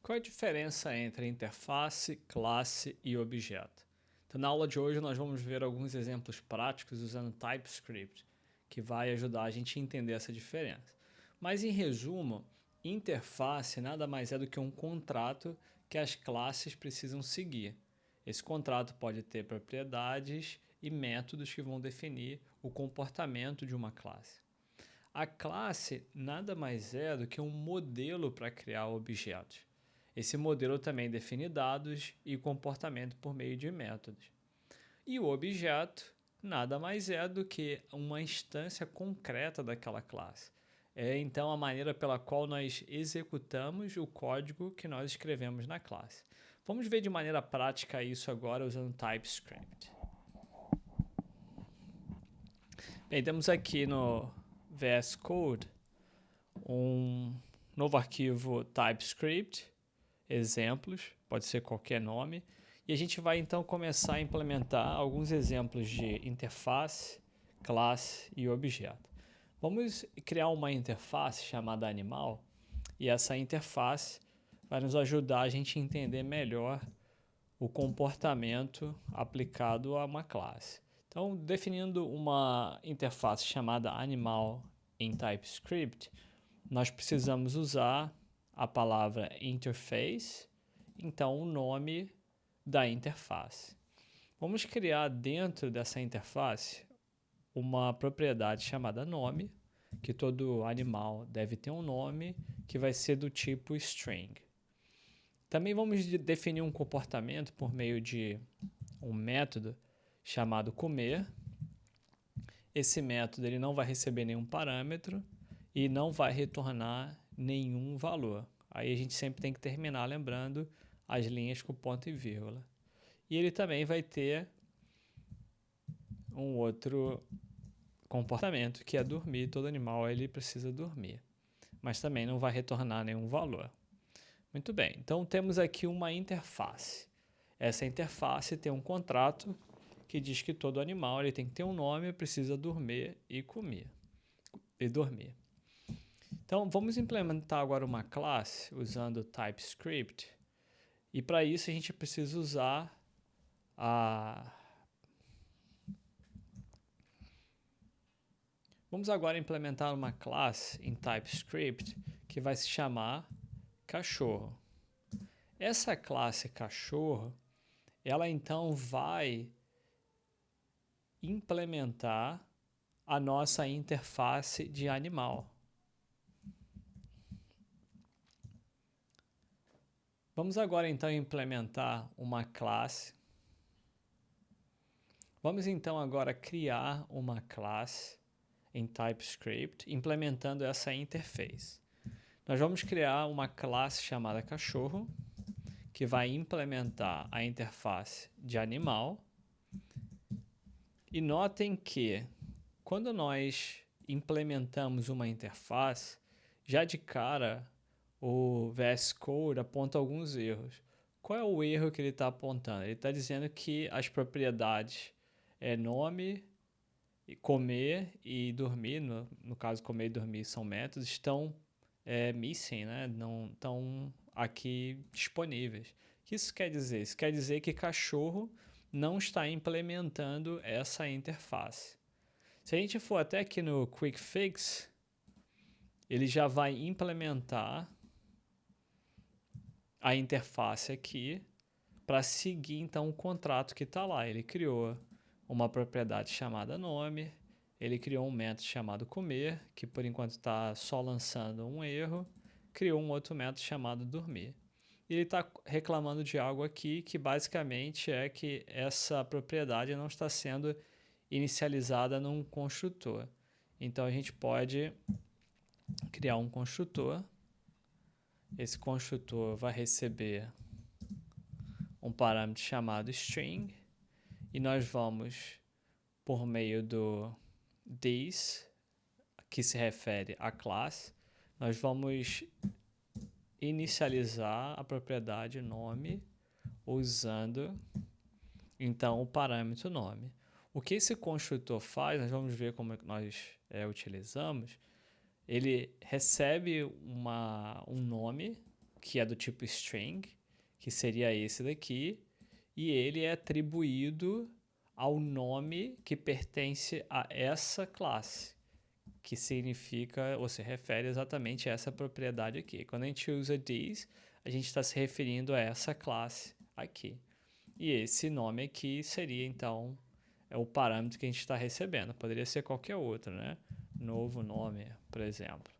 Qual é a diferença entre interface, classe e objeto? Então, na aula de hoje, nós vamos ver alguns exemplos práticos usando TypeScript, que vai ajudar a gente a entender essa diferença. Mas, em resumo, interface nada mais é do que um contrato que as classes precisam seguir. Esse contrato pode ter propriedades e métodos que vão definir o comportamento de uma classe. A classe nada mais é do que um modelo para criar objetos. Esse modelo também define dados e comportamento por meio de métodos. E o objeto nada mais é do que uma instância concreta daquela classe. É então a maneira pela qual nós executamos o código que nós escrevemos na classe. Vamos ver de maneira prática isso agora usando TypeScript. Bem, temos aqui no VS Code um novo arquivo TypeScript, exemplos, pode ser qualquer nome, e a gente vai então começar a implementar alguns exemplos de interface, classe e objeto. Vamos criar uma interface chamada animal, e essa interface vai nos ajudar a gente a entender melhor o comportamento aplicado a uma classe. Então, definindo uma interface chamada animal em TypeScript, nós precisamos usar a palavra interface, então o nome da interface. Vamos criar dentro dessa interface uma propriedade chamada nome, que todo animal deve ter um nome, que vai ser do tipo string. Também vamos definir um comportamento por meio de um método chamado comer. Esse método ele não vai receber nenhum parâmetro e não vai retornar nenhum valor. Aí a gente sempre tem que terminar lembrando as linhas com ponto e vírgula. E ele também vai ter um outro comportamento que é dormir. Todo animal ele precisa dormir, mas também não vai retornar nenhum valor. Muito bem, então temos aqui uma interface. Essa interface tem um contrato que diz que todo animal ele tem que ter um nome, precisa dormir e comer e dormir. Então vamos implementar agora uma classe usando TypeScript, e para isso a gente precisa usar Vamos agora implementar uma classe em TypeScript que vai se chamar cachorro. Essa classe cachorro, ela então vai implementar a nossa interface de animal. Vamos agora então implementar uma classe. Vamos então agora criar uma classe em TypeScript, implementando essa interface. Nós vamos criar uma classe chamada cachorro, que vai implementar a interface de animal. E notem que quando nós implementamos uma interface, já de cara o VS Code aponta alguns erros. Qual é o erro que ele está apontando? Ele está dizendo que as propriedades nome, comer e dormir, no caso comer e dormir são métodos, estão missing, né? Não estão aqui disponíveis. O que isso quer dizer? Isso quer dizer que cachorro não está implementando essa interface. Se a gente for até aqui no Quick Fix, ele já vai implementar a interface aqui para seguir então o contrato que está lá. Ele criou uma propriedade chamada nome, ele criou um método chamado comer, que por enquanto está só lançando um erro, criou um outro método chamado dormir. E ele está reclamando de algo aqui que basicamente é que essa propriedade não está sendo inicializada num construtor. Então a gente pode criar um construtor. Esse construtor vai receber um parâmetro chamado string e nós vamos, por meio do this, que se refere à classe, nós vamos inicializar a propriedade nome usando então o parâmetro nome. O que esse construtor faz, nós vamos ver como nós utilizamos. Ele recebe um nome que é do tipo string, que seria esse daqui, e ele é atribuído ao nome que pertence a essa classe, que significa ou se refere exatamente a essa propriedade aqui. Quando a gente usa this, a gente está se referindo a essa classe aqui. E esse nome aqui seria, então, é o parâmetro que a gente está recebendo. Poderia ser qualquer outro, né? Novo nome, por exemplo.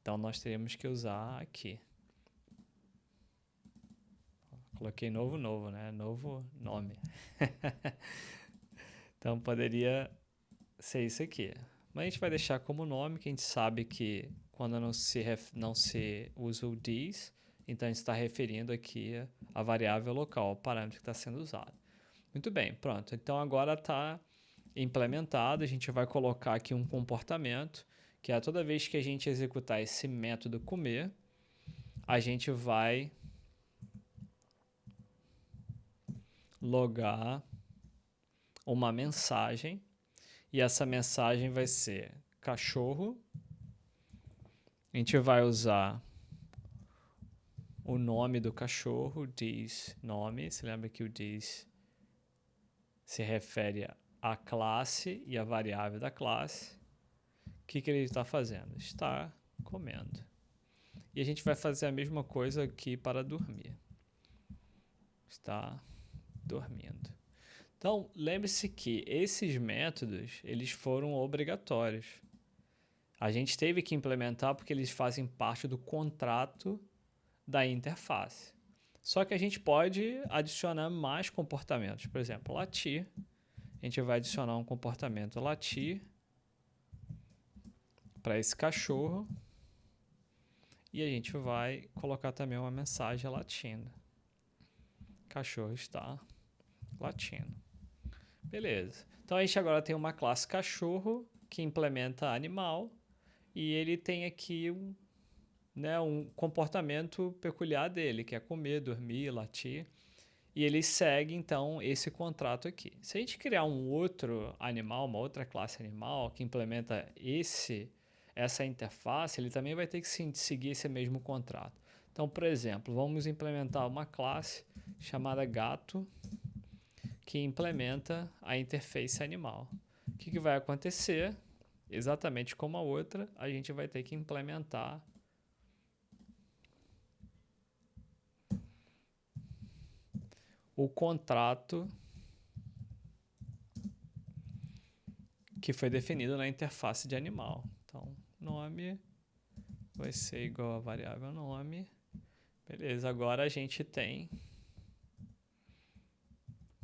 Então, nós teríamos que usar aqui. Coloquei novo, né? Novo nome. Então, poderia ser isso aqui. Mas a gente vai deixar como nome, que a gente sabe que quando não se usa o this, então a gente está referindo aqui a variável local, o parâmetro que está sendo usado. Muito bem, pronto. Então, agora está implementado. A gente vai colocar aqui um comportamento, que é toda vez que a gente executar esse método comer, a gente vai logar uma mensagem, e essa mensagem vai ser cachorro. A gente vai usar o nome do cachorro, this nome. Você lembra que o this se refere à classe e à variável da classe. O que ele está fazendo? Está comendo. E a gente vai fazer a mesma coisa aqui para dormir. Está dormindo. Então, lembre-se que esses métodos, eles foram obrigatórios. A gente teve que implementar porque eles fazem parte do contrato da interface. Só que a gente pode adicionar mais comportamentos. Por exemplo, latir. A gente vai adicionar um comportamento latir para esse cachorro. E a gente vai colocar também uma mensagem latindo. Cachorro está latindo. Beleza. Então a gente agora tem uma classe cachorro que implementa animal. E ele tem aqui um comportamento peculiar dele, que é comer, dormir, latir. E ele segue, então, esse contrato aqui. Se a gente criar um outro animal, uma outra classe animal, que implementa essa interface, ele também vai ter que seguir esse mesmo contrato. Então, por exemplo, vamos implementar uma classe chamada gato, que implementa a interface animal. O que vai acontecer? Exatamente como a outra, a gente vai ter que implementar o contrato que foi definido na interface de animal. Então, nome vai ser igual a variável nome. Beleza, agora a gente tem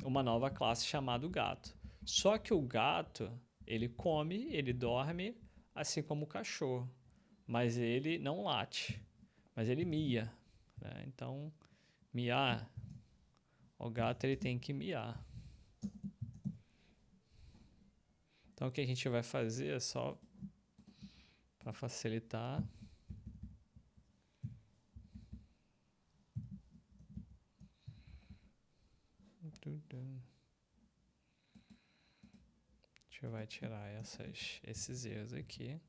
uma nova classe chamada gato. Só que o gato, ele come, ele dorme, assim como o cachorro. Mas ele não late, mas ele mia. Né? Então, miar, o gato ele tem que miar. Então, o que a gente vai fazer é só para facilitar. A gente vai tirar esses erros aqui.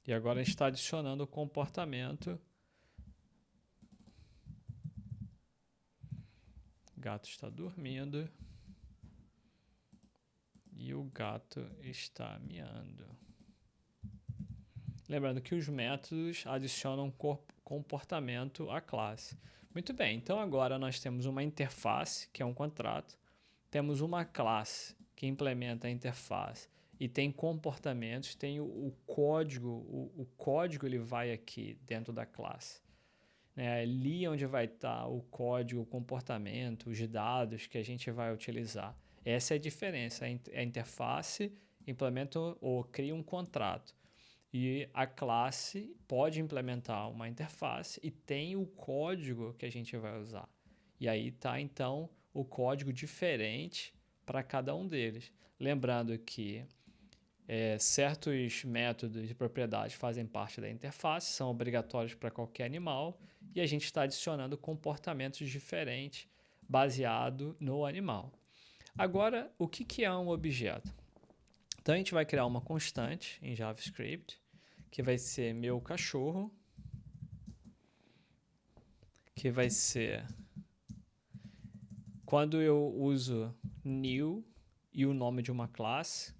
E agora a gente está adicionando o comportamento. O gato está dormindo. E o gato está miando. Lembrando que os métodos adicionam comportamento à classe. Muito bem, então agora nós temos uma interface, que é um contrato. Temos uma classe que implementa a interface e tem comportamentos, tem o código. O código ele vai aqui dentro da classe. Ali onde vai estar o código, o comportamento, os dados que a gente vai utilizar. Essa é a diferença. A interface implementa ou cria um contrato. E a classe pode implementar uma interface e tem o código que a gente vai usar. E aí está, então, o código diferente para cada um deles. Lembrando que certos métodos e propriedades fazem parte da interface, são obrigatórios para qualquer animal, e a gente está adicionando comportamentos diferentes baseado no animal. Agora, o que é um objeto? Então, a gente vai criar uma constante em JavaScript, que vai ser meu cachorro, que vai ser quando eu uso new e o nome de uma classe,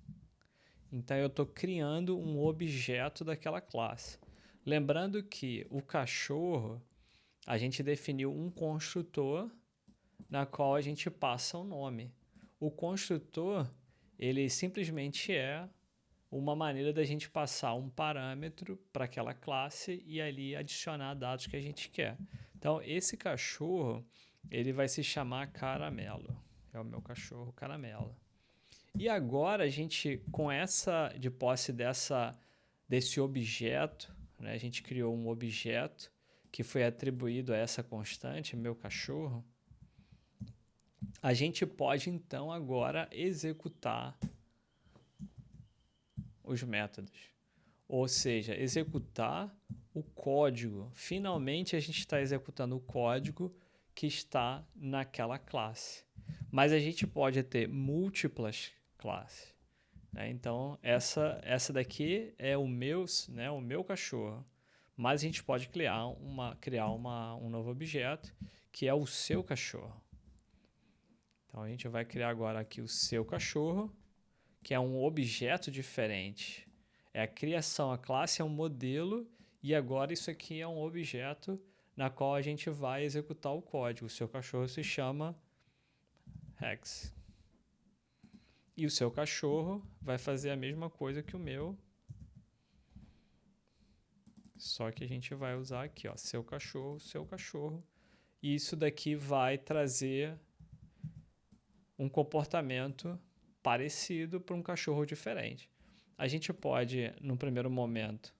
então eu estou criando um objeto daquela classe. Lembrando que o cachorro, a gente definiu um construtor na qual a gente passa o nome. O construtor, ele simplesmente é uma maneira da gente passar um parâmetro para aquela classe e ali adicionar dados que a gente quer. Então, esse cachorro, ele vai se chamar Caramelo. É o meu cachorro Caramelo. E agora a gente, de posse desse objeto, né, a gente criou um objeto que foi atribuído a essa constante, meu cachorro. A gente pode então agora executar os métodos. Ou seja, executar o código. Finalmente a gente está executando o código que está naquela classe. Mas a gente pode ter múltiplas classes. Né? Então, essa daqui é o meu cachorro. Mas a gente pode criar um novo objeto que é o seu cachorro. Então, a gente vai criar agora aqui o seu cachorro, que é um objeto diferente. É a criação, a classe é um modelo e agora isso aqui é um objeto na qual a gente vai executar o código. O seu cachorro se chama Rex. E o seu cachorro vai fazer a mesma coisa que o meu, só que a gente vai usar aqui, ó, seu cachorro. E isso daqui vai trazer um comportamento parecido para um cachorro diferente. A gente pode, no primeiro momento,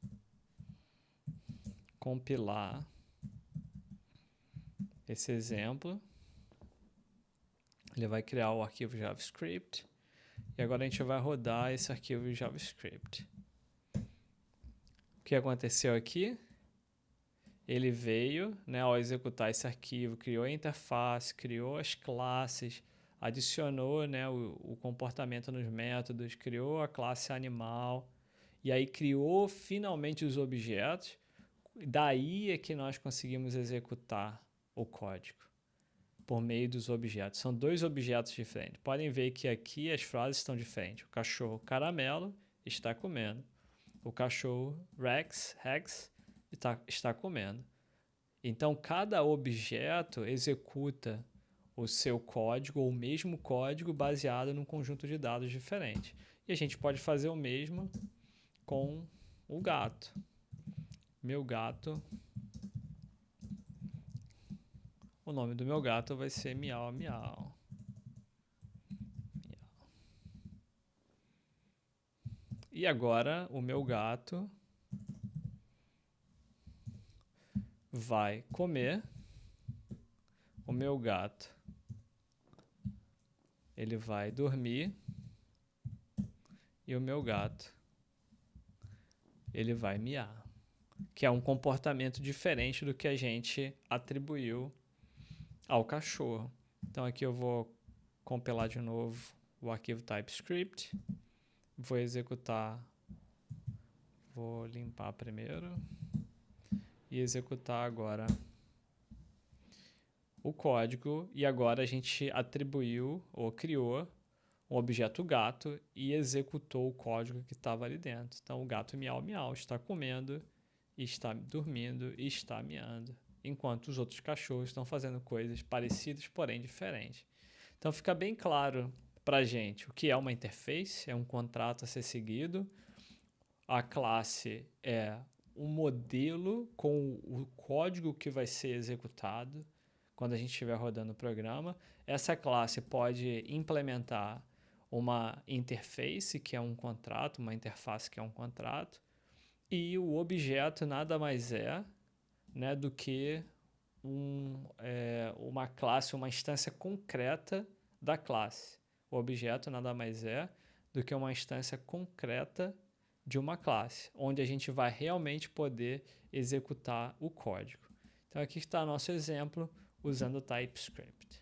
compilar esse exemplo. Ele vai criar o arquivo JavaScript. E agora a gente vai rodar esse arquivo JavaScript. O que aconteceu aqui? Ele veio, né, ao executar esse arquivo, criou a interface, criou as classes, adicionou, né, o comportamento nos métodos, criou a classe animal, e aí criou finalmente os objetos. Daí é que nós conseguimos executar o código por meio dos objetos. São dois objetos diferentes. Podem ver que aqui as frases estão diferentes. O cachorro Caramelo está comendo. O cachorro Rex está comendo. Então, cada objeto executa o seu código ou o mesmo código baseado num conjunto de dados diferentes. E a gente pode fazer o mesmo com o gato. Meu gato. O nome do meu gato vai ser Miau Miau. E agora o meu gato vai comer. O meu gato, ele vai dormir. E o meu gato, ele vai miar. Que é um comportamento diferente do que a gente atribuiu ao cachorro. Então aqui eu vou compilar de novo o arquivo TypeScript. Vou executar. Vou limpar primeiro. E executar agora o código. E agora a gente atribuiu ou criou um objeto gato e executou o código que estava ali dentro. Então o gato miau miau está comendo, está dormindo e está miando, enquanto os outros cachorros estão fazendo coisas parecidas, porém diferentes. Então fica bem claro para a gente o que é uma interface, é um contrato a ser seguido. A classe é um modelo com o código que vai ser executado quando a gente estiver rodando o programa. Essa classe pode implementar uma interface, que é um contrato, uma interface, que é um contrato, e o objeto nada mais é, né, do que uma classe, uma instância concreta da classe. O objeto nada mais é do que uma instância concreta de uma classe, onde a gente vai realmente poder executar o código. Então aqui está nosso exemplo usando o TypeScript.